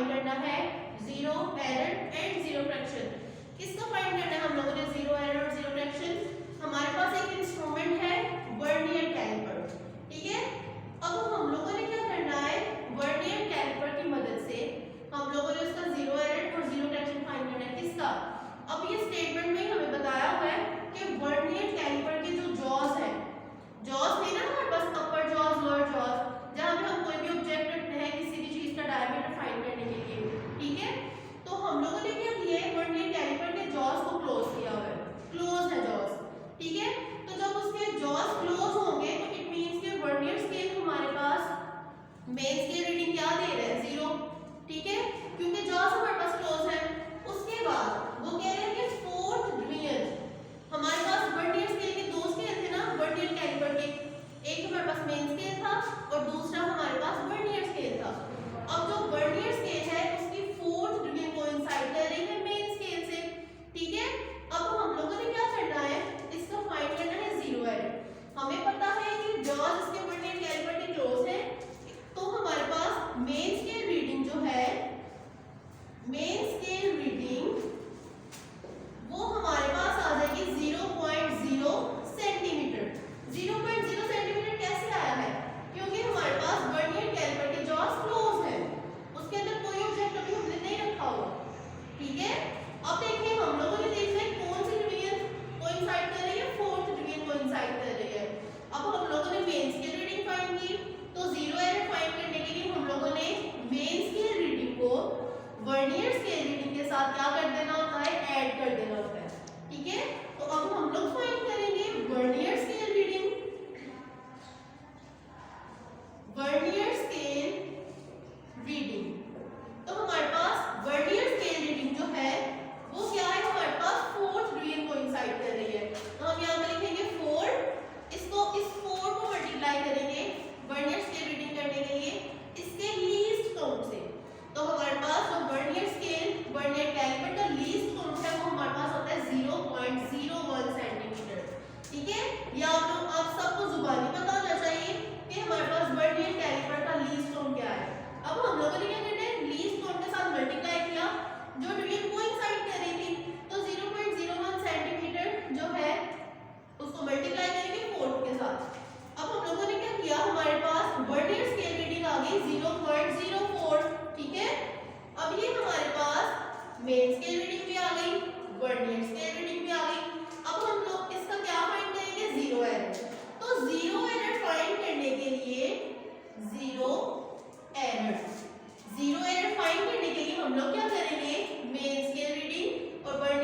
Find करना है zero error and zero fraction. किसका फाइंड करना है हम लोगों ने जीरो एरर और जीरो फ्रैक्शन? हमारे पास एक इंस्ट्रूमेंट है वर्नियर कैलिपर, ठीक है। अब हम लोगों ने क्या करना है, वर्नियर कैलिपर की मदद से हम लोगों ने उसका जीरो एरर और जीरो फ्रैक्शन फाइंड करना है। किसका? अब ये स्टेटमेंट में हमें बताया हुआ है कि वर्नियर कैलिपर के जो जॉज है, जॉज थे ना हमारे पास, अपर जॉज लोअर जॉज, जहां पे हम कोई भी ऑब्जेक्ट रखते हैं किसी भी चीज का डायमीटर फाइंड करने के लिए, ठीक है। तो हम लोगों ने क्या किया है, वर्नियर कैलिपर के जॉज को क्लोज किया हुआ है, क्लोज है जॉज, ठीक है। तो जब उसके जॉज क्लोज होंगे तो इट मींस कि वर्नियर स्केल हमारे पास मेन स्केल रीडिंग क्या दे रहा है, जीरो, ठीक है, क्योंकि जॉज हमारे पास क्लोज है। उसके बाद वो कह रहे हैं कि फोर्थ डिवीजन, हमारे पास वर्नियर स्केल के दो स्केल थे ना वर्नियर कैलिपर के, एक हमारे पास मेन स्केल था और दूसरा हमारे पास वर्नियर स्केल था। अब जो वर्नियर स्केल है उसकी फोर्थ डिवीजन कोइंसाइड कर रही है मेन स्केल से, ठीक है। अब हम लोगों ने क्या करना है, इसका फाइंड करना है जीरो एरर। हमें पता है कि जॉज इसके वर्नियर कैलिपर के क्लोज है, तो हमारे पास मेन स्केल रीडिंग जो है, मेन स्केल रीडिंग वो हमारे पास आ जाएगी 0.0 सेंटीमीटर। 0.0 सेंटीमीटर कैसे आया है, क्योंकि हमारे पास वर्नियर कैलिपर के जॉज क्लोज है, उसके अंदर कोई ऑब्जेक्ट अभी हमने नहीं रखा हुआ, ठीक है। अब देखिए हम लोगों ने देखना है कौन सी डिवीजन कोइंसाइड कर रही है, फोर्थ डिवीजन कोइंसाइड कर रही है। अब हम लोगों ने मेन स्केल रीडिंग फाइंड की, तो जीरो एरर फाइंड करने के लिए हम लोगों ने मेन स्केल रीडिंग को वर्नियर स्केल रीडिंग के साथ क्या कर देना होता है, ऐड कर देना होता है, ठीक है। तो अब हम लोग फाइंड करेंगे vernier scale reading, vernier scale reading. तो हमारे पास वर्नियर स्केल रीडिंग जो है वो क्या है, हमारे पास फोर्थ डिवीजन कोइंसाइड कर रही है, तो हम यहाँ पे लिखेंगे 4, इसको इस 4 को मल्टीप्लाई करेंगे वर्नियर स्केल रीडिंग करने के लिए इसके लीस्ट काउंट से। तो हमारे पास जो वर्नियर स्केल वर्नियर कैलिपर का लीस्ट काउंट है वो हमारे पास होता है 0.01 सेंटीमीटर, ठीक है। या आप सबको जुबानी पता होना चाहिए कि हमारे पास वर्नियर कैलिपर का लीस्ट काउंट क्या है। अब हम लोगों ने क्या करना है, लीस्ट काउंट के साथ मल्टीप्लाई किया, जो डिवीजन कोइंसाइड कर रही थी, तो 0.01 सेंटीमीटर जो है उसको मल्टीप्लाई करेंगे 4 के साथ। अब हम लोगों ने क्या किया, हमारे पास वर्नियर स्केल रीडिंग आ गई 0.04, ठीक है। अब ये हमारे पास मेन स्केल रीडिंग भी आ गई, वर्नियर स्केल रीडिंग भी आ गई। अब हम लोग इसका क्या फाइंड करेंगे, जीरो एरर। तो जीरो एरर फाइंड करने के लिए जीरो एरर फाइंड करने के लिए हम लोग क्या करेंगे, मेन स्केल रीडिंग और वर्नियर